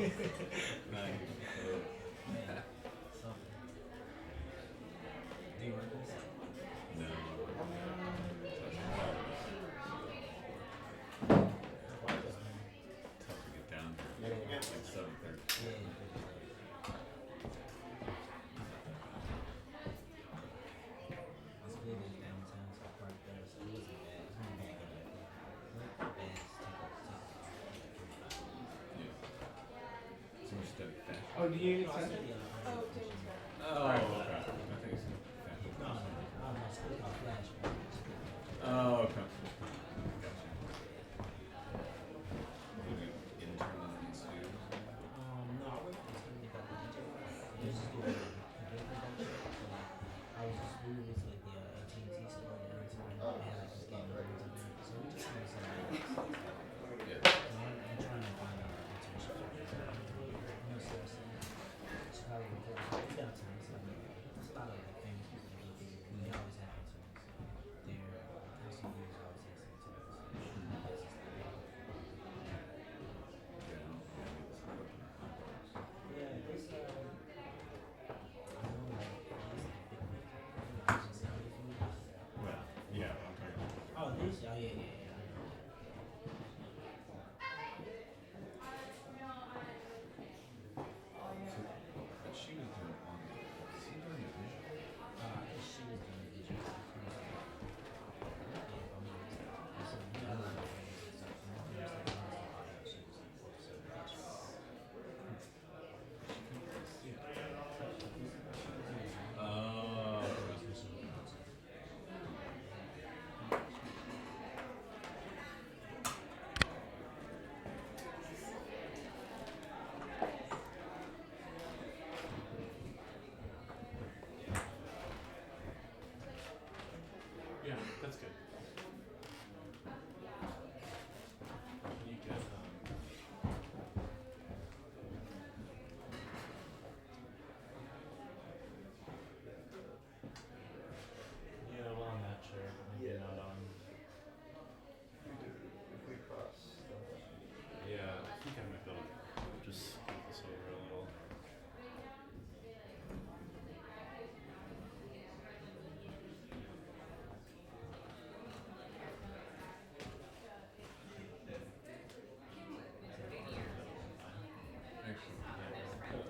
Nice. Do you work this? No. Tough to get down here. Like 7:30. It's good in downtown, so I parked there, so it wasn't bad. It's not bad getting back there. But bands Yeah. So you study fashion? Oh, do you need I something? study Oh, okay. I think it's fashion. no, my school called Flash. Oh, okay. Gotcha. You intern in these studios? No, I worked at this company called DJ. They just do a video production. So like, we were with like the AT&T store there, and so they had like this game rooms in there. So we just kind of said, Yeah. I'm trying to find out internship. You know, so Chicago, it's downtown, so there's a lot of like famous people that go through. We always have interns. So their house reviews always has interns. Yeah, this I know like Well, yeah, I'm talking about. oh this yeah. But she was doing on the. Was he doing the visual? I guess she was doing the digital. Oh. Yeah, that's good. You can, yeah, well, I'm not sure. Maybe not on. Yeah, I think I might be able to just scoot this over a little.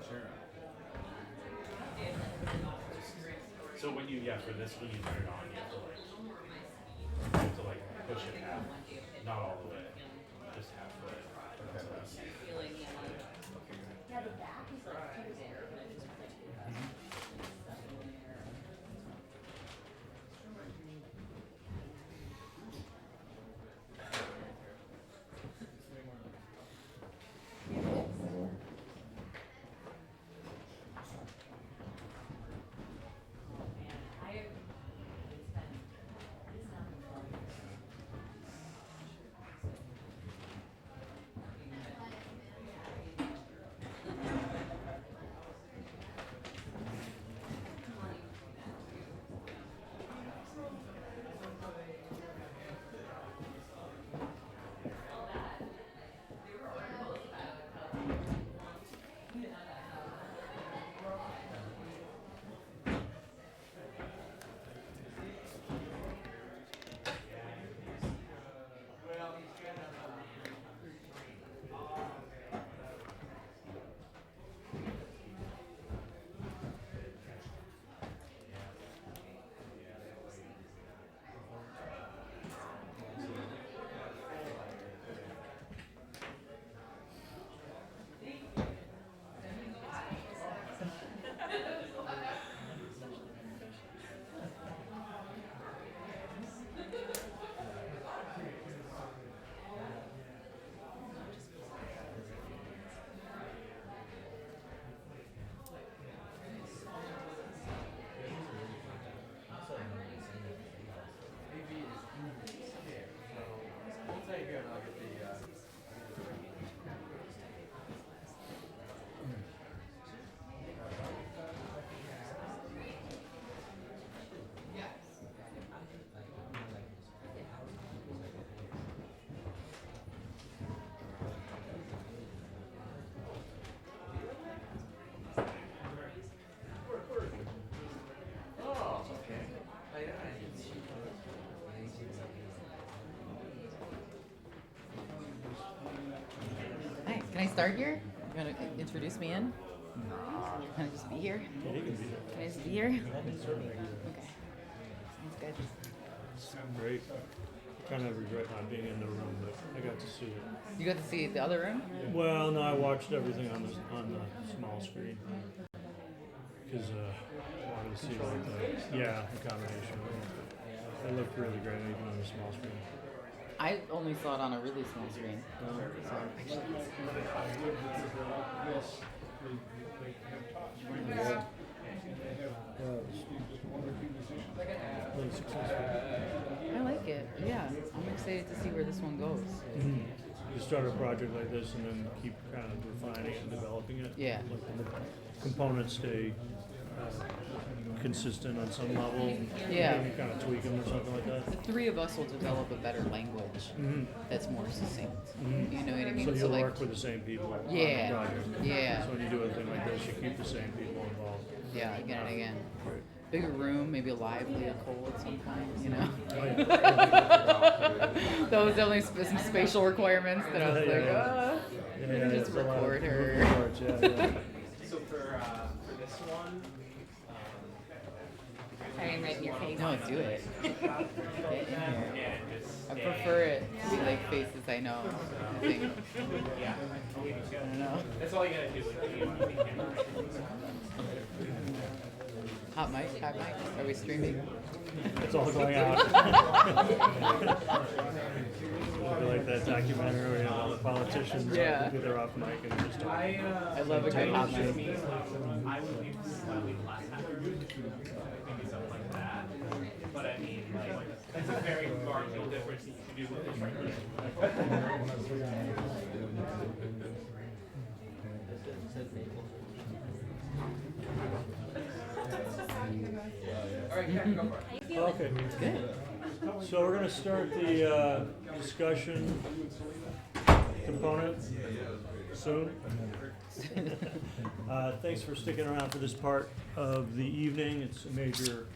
Sure. So when you, for this, when you turn it on, you have to like push it half, not all the way, just halfway. Can I start here? You want to introduce me in? Can I just be here? Yeah, you can be there. Can I just be here? Okay. Sounds good. It's great. I kind of regret not being in the room, but I got to see it. You got to see the other room? Well, no, I watched everything on the small screen because I wanted to see the combination. It looked really great even on the small screen. I only saw it on a really small screen. Really successful. I like it. Yeah, I'm excited to see where this one goes. Mm-hmm. You start a project like this and then keep kind of refining it and developing it. Yeah. Like the components stay consistent on some level. Yeah. Maybe kind of tweak them or something like that. The three of us will develop a better language that's more succinct. Mm-hmm. You know what I mean? So you'll like, work with the same people on Yeah. the project. Yeah. So when you do a thing like this, you keep the same people involved. Yeah, again and again. Great. Bigger room, maybe a livelier Cole at some point, you know? Oh, yeah. That was definitely some spatial requirements that I was like, Yeah, let me just it's a lot of record her. moving parts, yeah. So for this one, I didn't write in your face. No, do it. Get in here. I prefer it to be like faces I know. I think. yeah, I don't know. that's all you gotta do. Like, the camera. Hot mic? Are we streaming? It's all going out. Like that documentary where you have all the politicians Yeah. with their off mic and just talk. I love a good hot mic. I would leave slightly less after maybe something like that. But I mean, like, it's a very marginal difference that you can do with this. Okay. Good. So we're going to start the discussion component soon. Thanks for sticking around for this part of the evening. It's a major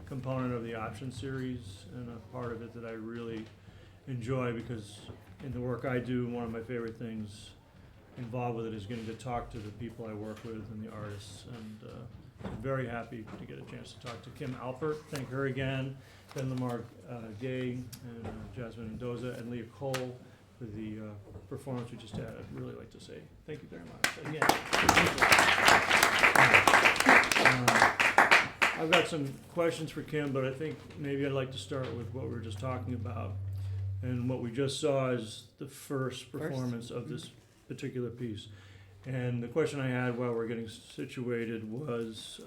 component of the option series and a part of it that I really enjoy because in the work I do, one of my favorite things involved with it is getting to talk to the people I work with and the artists. And I'm very happy to get a chance to talk to Kim Alpert. Thank her again. Ben LaMar Gay and Jasmine Mendoza and Leah Cole for the performance we just had. I'd really like to say thank you very much. Again. I've got some questions for Kim, but I think maybe I'd like to start with what we were just talking about. And what we just saw is the first performance of this particular piece. And the question I had while we're getting situated was,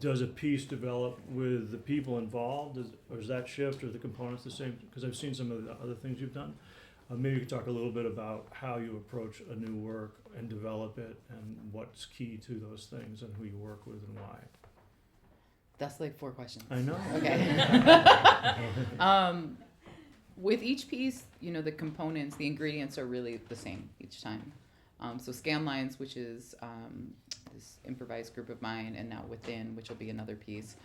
does a piece develop with the people involved, or does that shift, or the components the same? Because I've seen some of the other things you've done. Maybe you could talk a little bit about how you approach a new work and develop it, and what's key to those things, and who you work with and why. That's like 4 questions. I know. Okay. With each piece, you know, the components, the ingredients are really the same each time. So Scanlines, which is this improvised group of mine, and now Within, which will be another piece.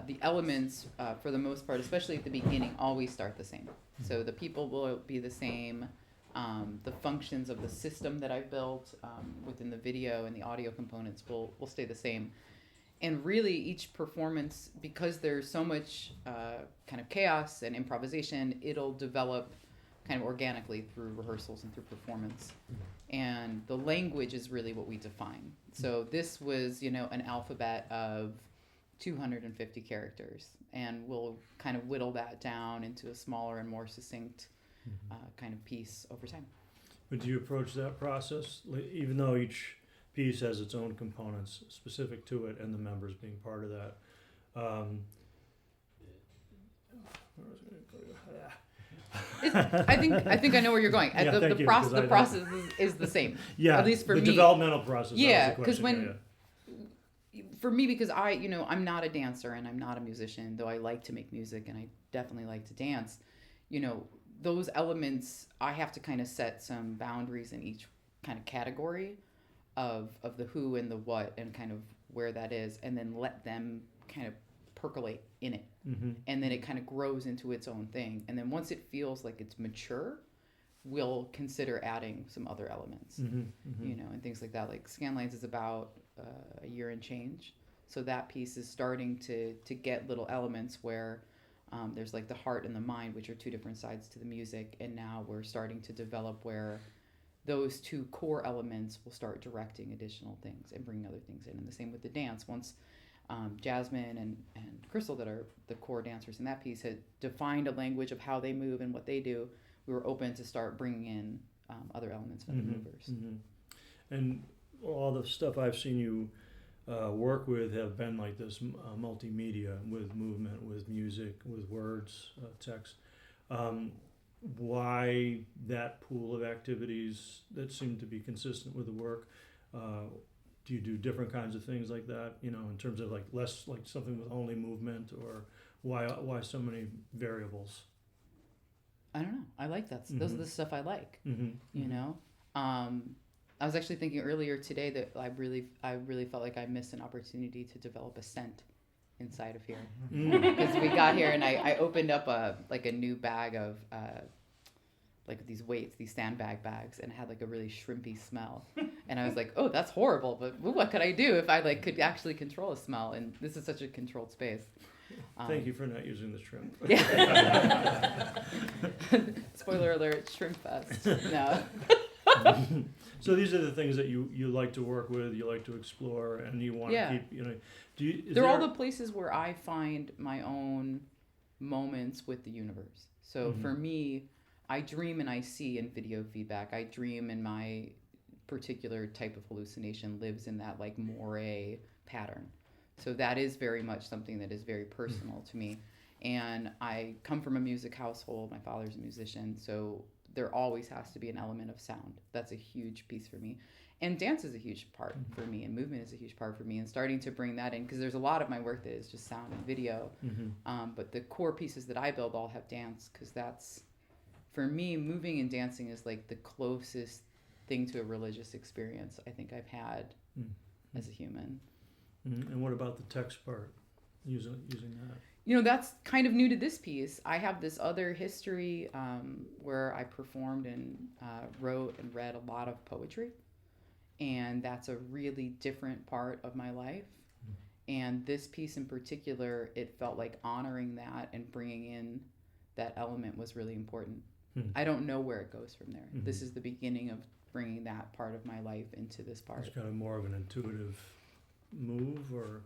The elements, for the most part, especially at the beginning, always start the same. So the people will be the same. The functions of the system that I've built within the video and the audio components will stay the same. And really, each performance, because there's so much kind of chaos and improvisation, it'll develop kind of organically through rehearsals and through performance. And the language is really what we define. So this was, you know, an alphabet of 250 characters, and we'll kind of whittle that down into a smaller and more succinct kind of piece over time. But do you approach that process, even though each piece has its own components specific to it, and the members being part of that? I think I know where you're going. Yeah, thank you, 'cause The process is the same. Yeah, at least for the me. developmental process. Yeah, because when for me, because I'm not a dancer and I'm not a musician, though I like to make music and I definitely like to dance. You know, those elements, I have to kind of set some boundaries in each kind of category of the who and the what and kind of where that is, and then let them kind of percolate in it. And then it kind of grows into its own thing. And then once it feels like it's mature, we'll consider adding some other elements, you know, and things like that. Like Scanlines is about a year and change. So that piece is starting to get little elements where there's like the heart and the mind, which are two different sides to the music. And now we're starting to develop where those two core elements will start directing additional things and bringing other things in. And the same with the dance. Once Jasmine and Crystal, that are the core dancers in that piece, had defined a language of how they move and what they do, we were open to start bringing in other elements from the movers. And all the stuff I've seen you work with have been like this multimedia, with movement, with music, with words, text. Why that pool of activities that seem to be consistent with the work? Do you do different kinds of things like that, you know, in terms of like less like something with only movement, or why so many variables? I don't know. I like that. Those are the stuff I like, you know? I was actually thinking earlier today that I really felt like I missed an opportunity to develop a scent inside of here. Because we got here and I opened up a new bag of like these weights, these sandbag bags, and it had like a really shrimpy smell. And I was like, oh, that's horrible, but what could I do if I like could actually control a smell? And this is such a controlled space. Thank you for not using the shrimp. Yeah. Spoiler alert, shrimp fest. No. So these are the things that you like to work with, you like to explore, and you want to keep, you know. They're all the places where I find my own moments with the universe. So for me, I dream and I see in video feedback. I dream, and my particular type of hallucination lives in that like moire pattern. So that is very much something that is very personal to me. And I come from a music household. My father's a musician, so there always has to be an element of sound. That's a huge piece for me. And dance is a huge part for me, and movement is a huge part for me. And starting to bring that in, because there's a lot of my work that is just sound and video. But the core pieces that I build all have dance, because that's, for me, moving and dancing is like the closest thing to a religious experience I think I've had as a human. And what about the text part, using that? You know, that's kind of new to this piece. I have this other history where I performed and wrote and read a lot of poetry. And that's a really different part of my life. And this piece in particular, it felt like honoring that and bringing in that element was really important. I don't know where it goes from there. This is the beginning of bringing that part of my life into this part. It's kind of more of an intuitive move, or?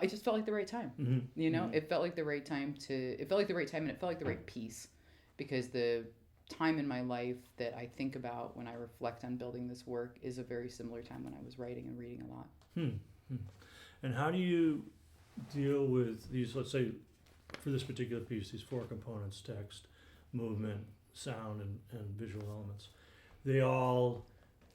It just felt like the right time. You know, it felt like the right time and it felt like the right piece, because the time in my life that I think about when I reflect on building this work is a very similar time when I was writing and reading a lot. And how do you deal with these, let's say, for this particular piece, these four components: text, movement, sound, and visual elements? They all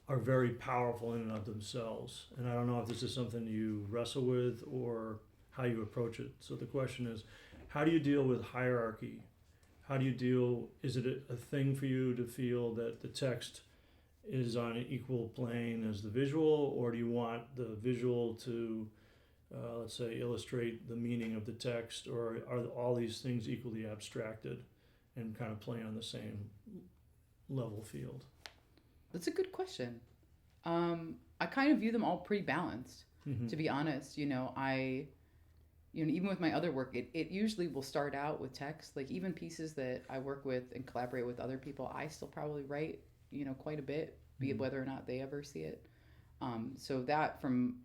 are very powerful in and of themselves. And I don't know if this is something you wrestle with or how you approach it. So the question is, how do you deal with hierarchy? How do you deal, is it a thing for you to feel that the text is on an equal plane as the visual, or do you want the visual to, let's say, illustrate the meaning of the text, or are all these things equally abstracted and kind of playing on the same level field? That's a good question. I kind of view them all pretty balanced, to be honest. You know, even with my other work, it usually will start out with text. Like even pieces that I work with and collaborate with other people, I still probably write, you know, quite a bit, be it whether or not they ever see it. So that, from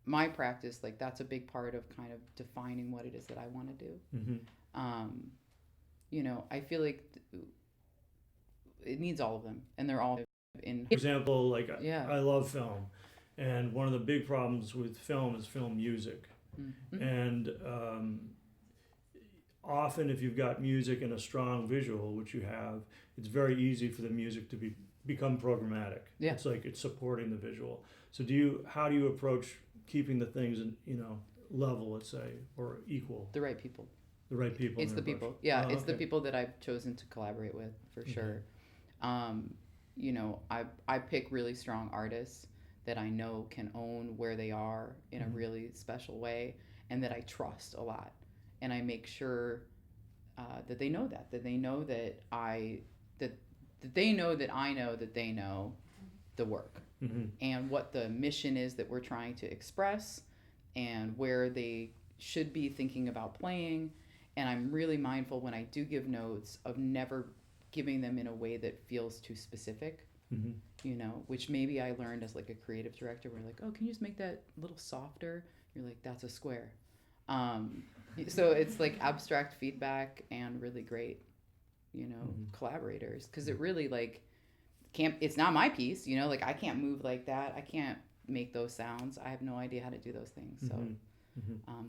my practice, like that's a big part of kind of defining what it is that I want to do. You know, I feel like it needs all of them, and they're all in. For example, like I love film, and one of the big problems with film is film music. And often if you've got music and a strong visual, which you have, it's very easy for the music to become programmatic. It's like it's supporting the visual. So how do you approach keeping the things in, you know, level, let's say, or equal? The right people. The right people. It's the people. Yeah, it's the people that I've chosen to collaborate with, for sure. You know, I pick really strong artists that I know can own where they are in a really special way, and that I trust a lot. And I make sure that they know that they know that that they know that I know that they know the work and what the mission is that we're trying to express and where they should be thinking about playing. And I'm really mindful when I do give notes of never giving them in a way that feels too specific, you know, which maybe I learned as like a creative director. We're like, oh, can you just make that a little softer? You're like, that's a square. So it's like abstract feedback and really great, you know, collaborators. Because it really like it's not my piece, you know, like I can't move like that. I can't make those sounds. I have no idea how to do those things. So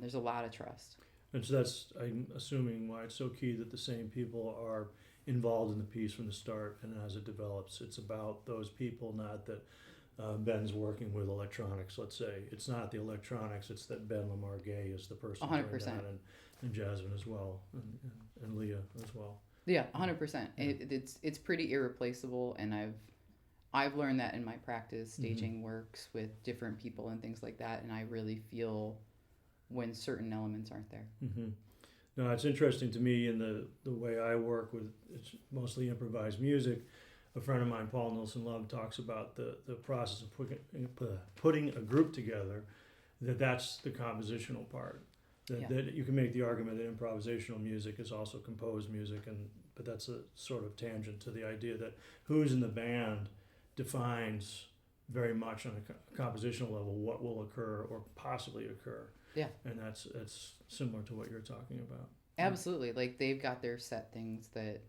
there's a lot of trust. And so that's, I'm assuming, why it's so key that the same people are involved in the piece from the start, and as it develops, it's about those people, not that Ben's working with electronics, let's say. It's not the electronics, it's that Ben LaMar Gay is the person doing 100%. that, and Jasmine as well, and Leah as well. Yeah, 100%. It's pretty irreplaceable, and I've learned that in my practice staging works with different people and things like that, and I really feel when certain elements aren't there. No, it's interesting to me in the way I work with, it's mostly improvised music. A friend of mine, Paul Nilsson Love, talks about the process of putting a group together, that's the compositional part. That you can make the argument that improvisational music is also composed music, but that's a sort of tangent to the idea that who's in the band defines very much on a compositional level what will occur or possibly occur. Yeah. And that's similar to what you're talking about. Absolutely. Like they've got their set things that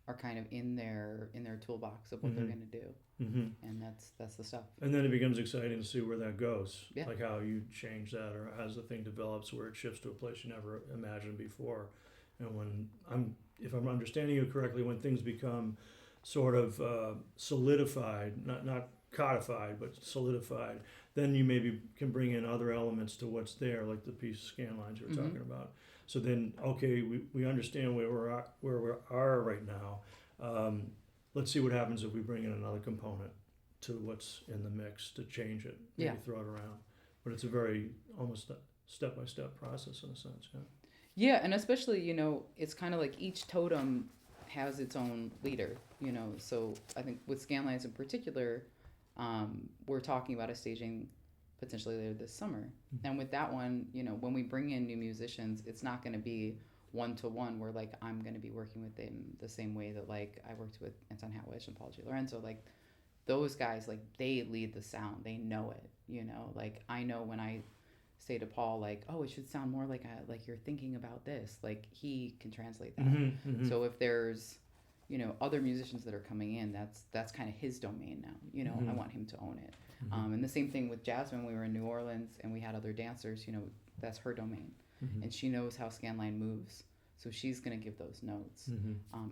are kind of in their toolbox of what they're going to do. And that's the stuff. And then it becomes exciting to see where that goes. Yeah. Like how you change that, or as the thing develops where it shifts to a place you never imagined before. And if I'm understanding you correctly, when things become sort of solidified, not codified, but solidified, then you maybe can bring in other elements to what's there, like the piece of scan lines you were talking about. So then, okay, we understand where we are right now. Let's see what happens if we bring in another component to what's in the mix to change it, maybe throw it around. But it's a very almost a step-by-step process in a sense, yeah. Yeah, and especially, you know, it's kind of like each totem has its own leader, you know. So I think with Scanlines in particular, we're talking about a staging potentially later this summer. And with that one, you know, when we bring in new musicians, it's not going to be one-to-one where, like, I'm going to be working with them the same way that, like, I worked with Anton Hatwish and Paul G. Lorenzo. Like, those guys, like, they lead the sound. They know it, you know. Like, I know when I say to Paul, like, oh, it should sound more like you're thinking about this. Like, he can translate that. So if there's, you know, other musicians that are coming in, that's kind of his domain now. You know, I want him to own it. And the same thing with Jasmine. We were in New Orleans and we had other dancers. You know, that's her domain, and she knows how Scanline moves, so she's gonna give those notes.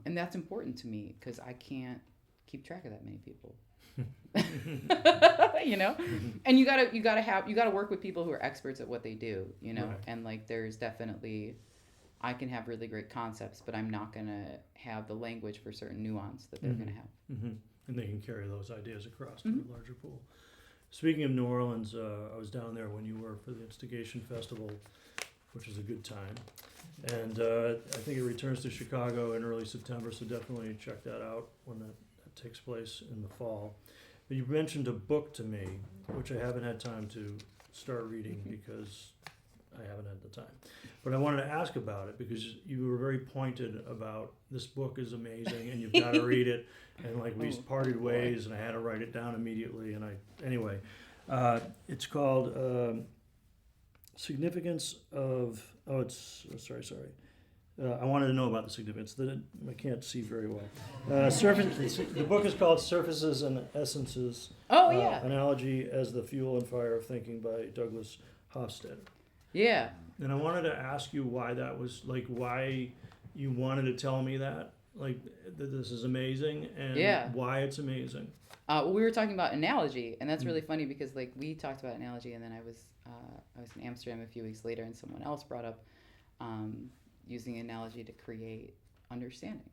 And that's important to me because I can't keep track of that many people. You know, and you gotta work with people who are experts at what they do. You know, and like there's definitely. I can have really great concepts, but I'm not going to have the language for certain nuance that they're going to have. And they can carry those ideas across to a larger pool. Speaking of New Orleans, I was down there when you were for the Instigation Festival, which was a good time. And I think it returns to Chicago in early September, so definitely check that out when that takes place in the fall. But you mentioned a book to me, which I haven't had time to start reading because I haven't had the time. But I wanted to ask about it because you were very pointed about this book is amazing and you've got to read it. And like we parted ways and I had to write it down immediately. And anyway, it's called Significance of, sorry. I wanted to know about the significance. I can't see very well. The book is called Surfaces and Essences. Oh, yeah. Analogy as the Fuel and Fire of Thinking by Douglas Hofstede. Yeah. And I wanted to ask you why that was, like, why you wanted to tell me that, like, that this is amazing and why it's amazing. Well, we were talking about analogy, and that's really funny because, like, we talked about analogy, and then I was in Amsterdam a few weeks later, and someone else brought up using analogy to create understanding.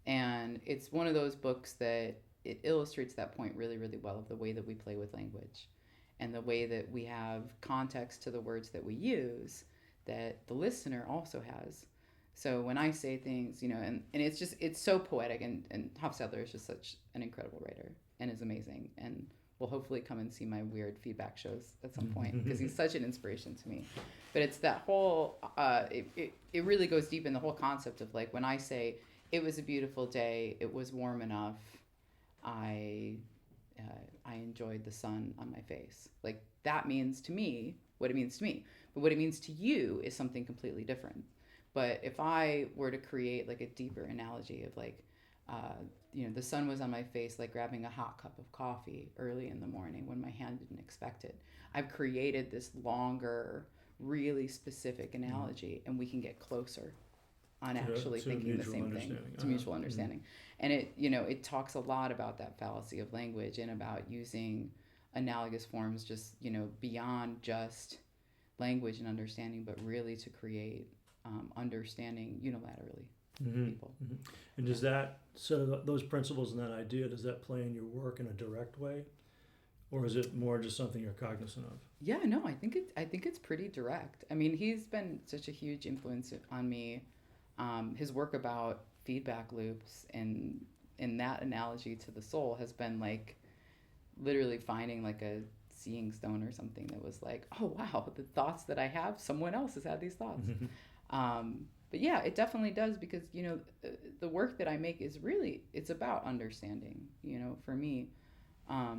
And it's one of those books that it illustrates that point really, really well of the way that we play with language and the way that we have context to the words that we use that the listener also has. So when I say things, and it's so poetic, and Hofstadter is just such an incredible writer and is amazing, and will hopefully come and see my weird feedback shows at some point because he's such an inspiration to me. But it's that whole, it really goes deep in the whole concept of like when I say it was a beautiful day, it was warm enough, I enjoyed the sun on my face. Like that means to me what it means to me. But what it means to you is something completely different. But if I were to create like a deeper analogy of like, the sun was on my face, like grabbing a hot cup of coffee early in the morning when my hand didn't expect it. I've created this longer, really specific analogy, and we can get closer on actually thinking the same thing. To mutual understanding. And it talks a lot about that fallacy of language and about using analogous forms just, beyond just language and understanding, but really to create understanding unilaterally people. And does that those principles and that idea, does that play in your work in a direct way, or is it more just something you're cognizant of? Yeah, no, I think it's pretty direct. I mean, he's been such a huge influence on me. His work about feedback loops and that analogy to the soul has been like literally finding like a seeing stone or something that was like, oh wow, the thoughts that I have, someone else has had these thoughts. But yeah, it definitely does, because the work that I make is really, it's about understanding. For me, I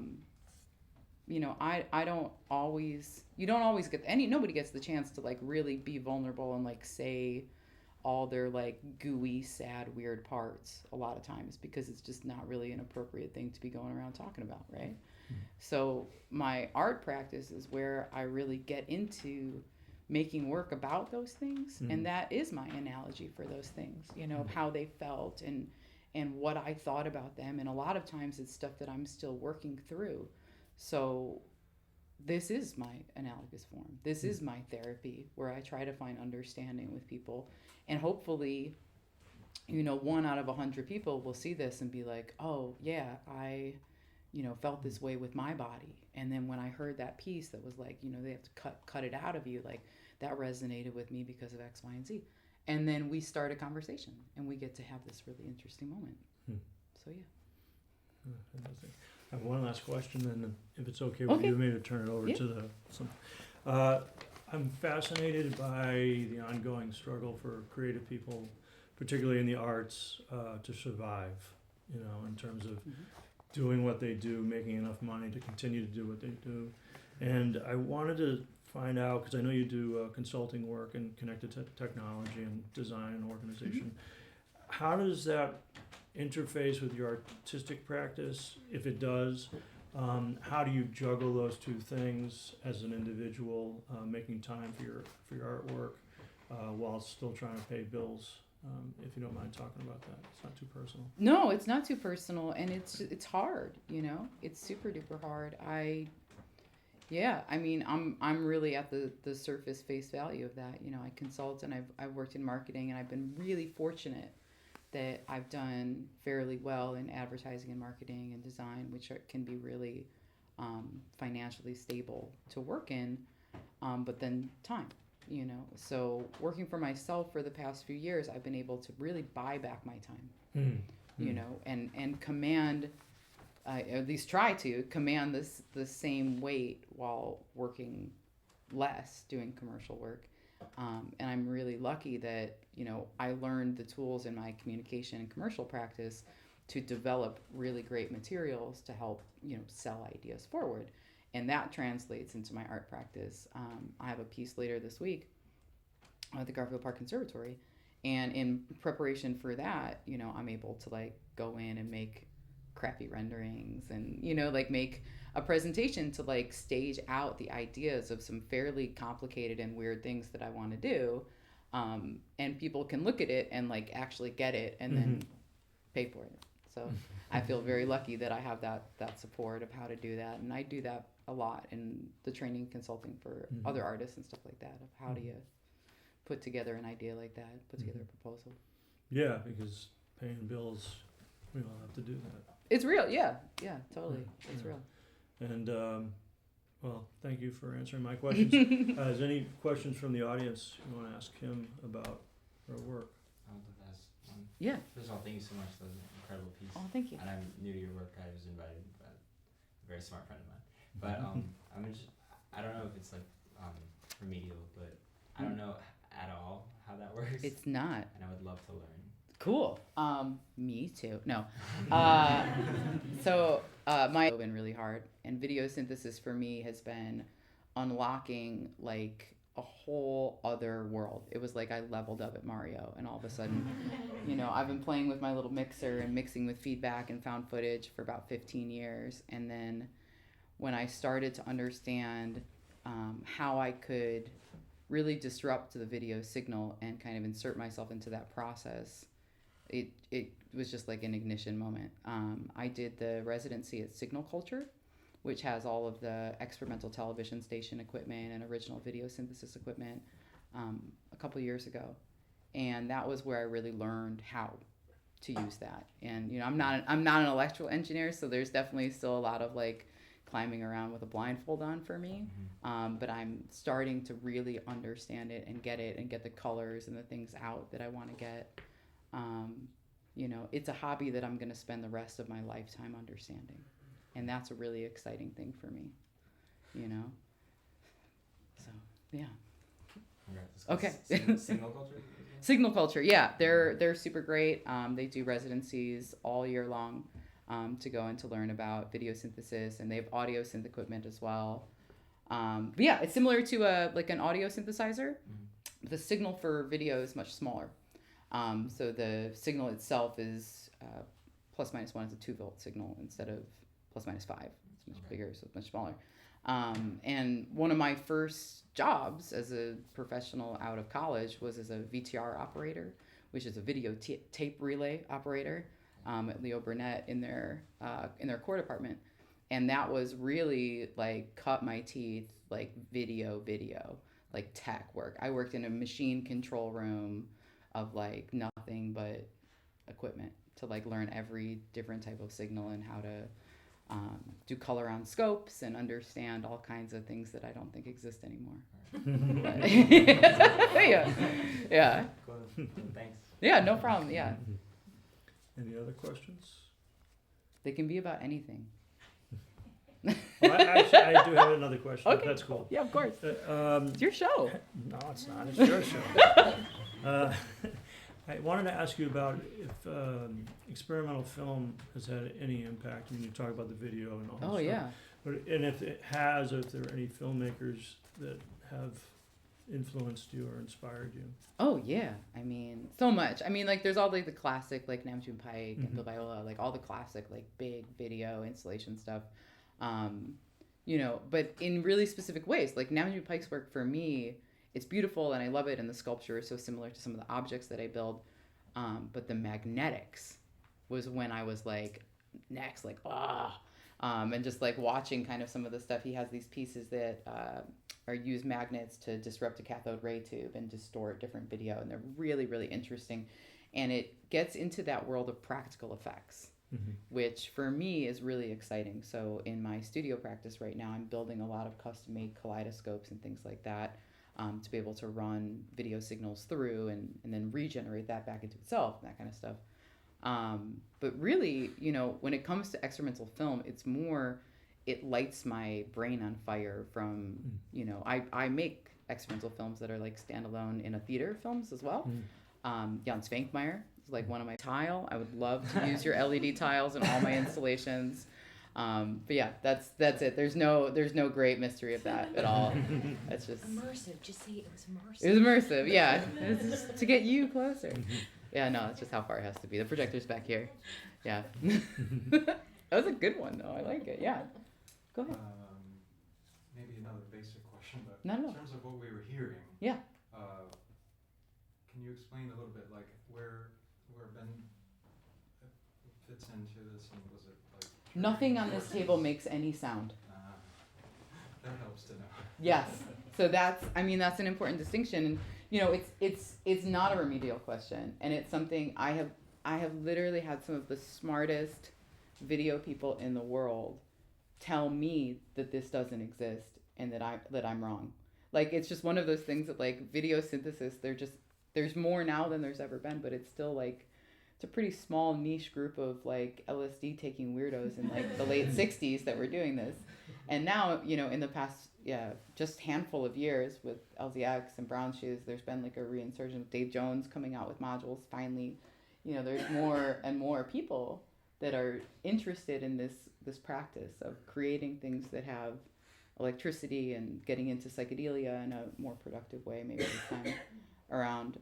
don't always, nobody gets the chance to like really be vulnerable and like say all their like gooey, sad, weird parts a lot of times, because it's just not really an appropriate thing to be going around talking about, right? So my art practice is where I really get into making work about those things, and that is my analogy for those things, of how they felt and what I thought about them, and a lot of times it's stuff that I'm still working through. So this is my analogous form. This is my therapy, where I try to find understanding with people, and hopefully 1 out of 100 people will see this and be like, oh yeah, I felt this way with my body. And then when I heard that piece that was like, they have to cut it out of you, like that resonated with me because of X, Y, and Z. And then we start a conversation and we get to have this really interesting moment. So yeah. Fantastic. I have one last question, and if it's okay with you, maybe turn it over to I'm fascinated by the ongoing struggle for creative people, particularly in the arts, to survive, in terms of doing what they do, making enough money to continue to do what they do. And I wanted to find out, because I know you do consulting work and connected to technology and design and organization. How does that interface with your artistic practice? If it does, how do you juggle those two things as an individual, making time for your artwork while still trying to pay bills? If you don't mind talking about that. It's not too personal. No, it's not too personal, and it's hard, It's super duper hard. I'm really at the surface face value of that. I consult, and I've worked in marketing, and I've been really fortunate that I've done fairly well in advertising and marketing and design, which can be really financially stable to work in, but then time. So working for myself for the past few years, I've been able to really buy back my time, and command, at least try to command the same weight while working less, doing commercial work. And I'm really lucky that, I learned the tools in my communication and commercial practice to develop really great materials to help, sell ideas forward. And that translates into my art practice. I have a piece later this week at the Garfield Park Conservatory. And in preparation for that, I'm able to like go in and make crappy renderings and, make a presentation to like stage out the ideas of some fairly complicated and weird things that I want to do. And people can look at it and like actually get it and then pay for it. So I feel very lucky that I have that support of how to do that. And I do that a lot in the training and consulting for other artists and stuff like that, of how do you put together an idea like that, put together a proposal. Yeah, because paying bills, we all have to do that. It's real, yeah, totally. It's real. And, well, thank you for answering my questions. Is any questions from the audience you want to ask him about her work? Yeah. First of all, thank you so much. That was an incredible piece. Oh, thank you. And I'm new to your work. I was invited by a very smart friend of mine. But I'm just, I don't know if it's like remedial, but I don't know at all how that works. It's not. And I would love to learn. Cool. Me too. No. So my been really hard, and video synthesis for me has been unlocking like a whole other world. It was like I leveled up at Mario, and all of a sudden, you know, I've been playing with my little mixer and mixing with feedback and found footage for about 15 years, and then when I started to understand how I could really disrupt the video signal and kind of insert myself into that process, it was just like an ignition moment. I did the residency at Signal Culture, which has all of the experimental television station equipment and original video synthesis equipment, a couple years ago. And that was where I really learned how to use that. And, you know, I'm not an electrical engineer, so there's definitely still a lot of like climbing around with a blindfold on for me. But I'm starting to really understand it and get the colors and the things out that I want to get. You know, it's a hobby that I'm going to spend the rest of my lifetime understanding. And that's a really exciting thing for me, you know? So, yeah. Okay. Signal Culture? Signal Culture, yeah. They're super great. They do residencies all year long to go and to learn about video synthesis, and they have audio synth equipment as well. But yeah, it's similar to an audio synthesizer. The signal for video is much smaller. So the signal itself is plus minus 1 is a 2-volt signal instead of plus minus 5. It's much bigger, so it's much smaller. And one of my first jobs as a professional out of college was as a VTR operator, which is a video tape relay operator at Leo Burnett in their core department. And that was really like cut my teeth, like video, like tech work. I worked in a machine control room of like nothing but equipment to like learn every different type of signal and how to do color on scopes and understand all kinds of things that I don't think exist anymore. But, yeah. Cool. Thanks. Yeah, no problem. Yeah. Any other questions? They can be about anything. Well, actually, I do have another question. Okay. If that's cool. Yeah, of course. It's your show. No, it's not. It's your show. I wanted to ask you about if experimental film has had any impact. I mean, you talk about the video and all that stuff. Yeah. But, and if it has, or if there are any filmmakers that have influenced you or inspired you. Oh, yeah. I mean, so much. I mean, like, there's all, like, the classic, like, Namjoon Paik and Bill Viola, like, all the classic, like, big video installation stuff. You know, but in really specific ways. Like, Namjoon Paik's work, for me, it's beautiful and I love it, and the sculpture is so similar to some of the objects that I build. But the magnetics was when I was, like, next, like, and just, like, watching kind of some of the stuff. He has these pieces that are use magnets to disrupt a cathode ray tube and distort different video, and they're really, really interesting. And it gets into that world of practical effects, which for me is really exciting. So in my studio practice right now, I'm building a lot of custom-made kaleidoscopes and things like that to be able to run video signals through and then regenerate that back into itself and that kind of stuff. But really, you know, when it comes to experimental film, it's more, it lights my brain on fire from, you know, I make experimental films that are like standalone in a theater films as well. Jan Svankmajer is like one of my tile. I would love to use your LED tiles in all my installations. But yeah, that's it. There's no great mystery of that at all. It's just immersive. Just say it was immersive. It was immersive, yeah. It's just to get you closer. Yeah, no, it's just how far it has to be. The projector's back here. Yeah. That was a good one though. I like it. Yeah. Go ahead. Maybe another basic question, but Not at all. in terms of what we were hearing, Yeah. Can you explain a little bit like where Ben fits into this, and was it like Nothing on this table makes any sound. that helps to know. Yes. So that's an important distinction. And you know, it's not a remedial question, and it's something I have literally had some of the smartest video people in the world tell me that this doesn't exist and that I'm wrong. Like, it's just one of those things that, like, video synthesis, there's more now than there's ever been, but it's still like it's a pretty small niche group of like LSD taking weirdos in like the late 60s that were doing this. And now, you know, in the past, just handful of years with LZX and Brown Shoes, there's been like a reinsurgence with Dave Jones coming out with modules. Finally, you know, there's more and more people that are interested in this practice of creating things that have electricity and getting into psychedelia in a more productive way, maybe this time around.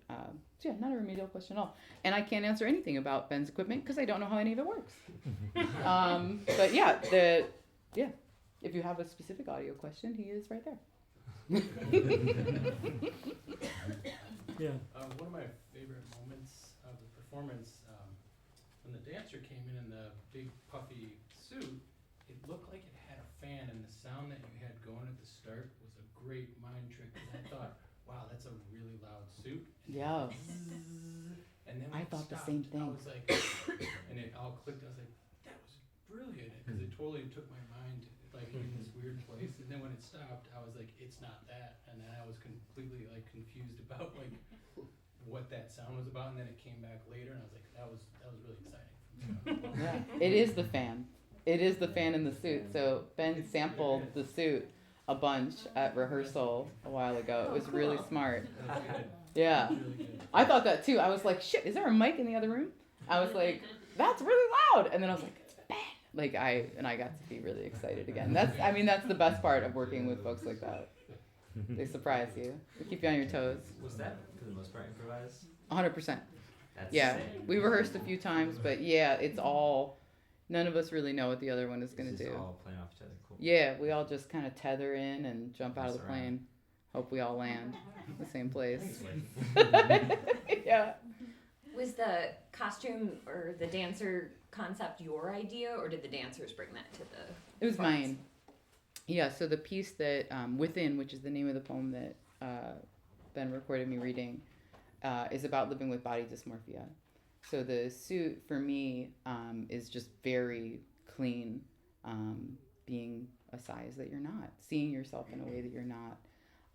So yeah, not a remedial question at all. And I can't answer anything about Ben's equipment because I don't know how any of it works. But yeah, if you have a specific audio question, he is right there. Yeah. One of my favorite moments of the performance, when the dancer came in the big puffy suit, it looked like it had a fan, and the sound that you had going at the start was a great mind trick. And I thought, wow, that's a really loud suit. And Yeah. And then I when it thought the stopped, same thing. I was like, and it all clicked. I was like, that was brilliant, because it totally took my mind like in this weird place. And then when it stopped, I was like, it's not that. And then I was completely like confused about like what that sound was about. And then it came back later, and I was like, that was really exciting. Yeah, it is the fan. It is the fan in the suit. So Ben sampled the suit a bunch at rehearsal a while ago. It was really smart. That's good. Yeah. That's really good. I thought that too. I was like, shit, is there a mic in the other room? I was like, that's really loud. And then I was like, it's Ben. Like I got to be really excited again. That's the best part of working with folks like that. They surprise you. They keep you on your toes. Was that for the most part improvised? 100%. That's Yeah. sick. We rehearsed a few times, but yeah, it's all, none of us really know what the other one is going It's to just do. all playing off each other. Cool. Yeah, we all just kind of tether in and jump out of the Mess around. plane. Hope we all land in the same place. Sweet. Yeah. Was the costume or the dancer concept your idea, or did the dancers bring that to the? It was performance? mine. Yeah, so the piece that, Within, which is the name of the poem that Ben recorded me reading, is about living with body dysmorphia. So the suit for me is just very clean, being a size that you're not, seeing yourself in a way that you're not,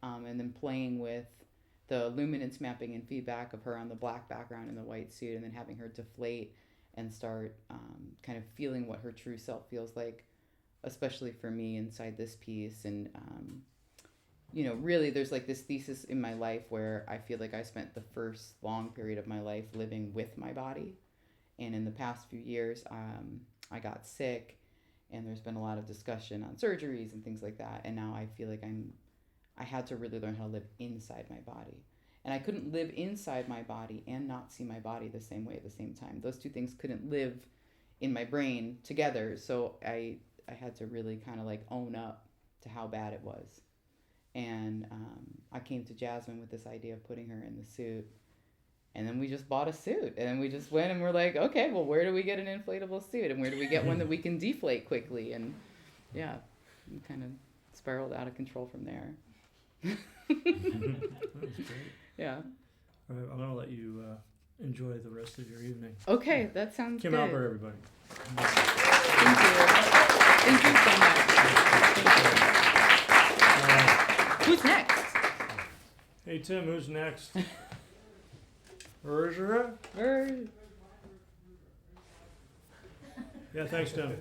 and then playing with the luminance mapping and feedback of her on the black background in the white suit, and then having her deflate and start kind of feeling what her true self feels like, especially for me inside this piece. And you know, really there's like this thesis in my life where I feel like I spent the first long period of my life living with my body, and in the past few years I got sick, and there's been a lot of discussion on surgeries and things like that, and now I feel like I had to really learn how to live inside my body. And I couldn't live inside my body and not see my body the same way at the same time. Those two things couldn't live in my brain together. So I had to really kind of like own up to how bad it was. And I came to Jasmine with this idea of putting her in the suit. And then we just bought a suit. And then we just went and we're like, okay, well, where do we get an inflatable suit? And where do we get one that we can deflate quickly? And yeah, we kind of spiraled out of control from there. That's great. Yeah. All right, I'm gonna let you enjoy the rest of your evening. Okay, that sounds Kim good. Alpert, everybody. Thank you. Thank you so much. Who's next? Hey Tim, who's next? Bergera? Yeah, thanks, Tim.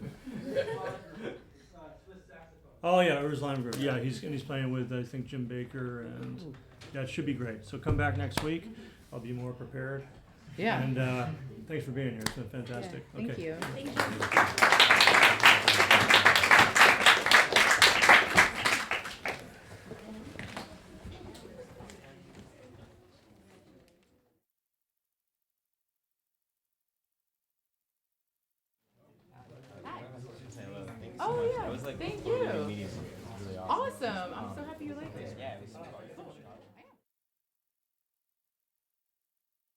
Oh yeah, Urs Limegroup. Yeah, he's playing with I think Jim Baker, and yeah, it should be great. So come back next week. I'll be more prepared. Yeah. And thanks for being here. It's been fantastic. Yeah, thank Okay. you. Thank you. Oh, yeah. I was like, Thank really you. meeting you. It was really awesome. Awesome. I'm so happy you like it. Yeah, it was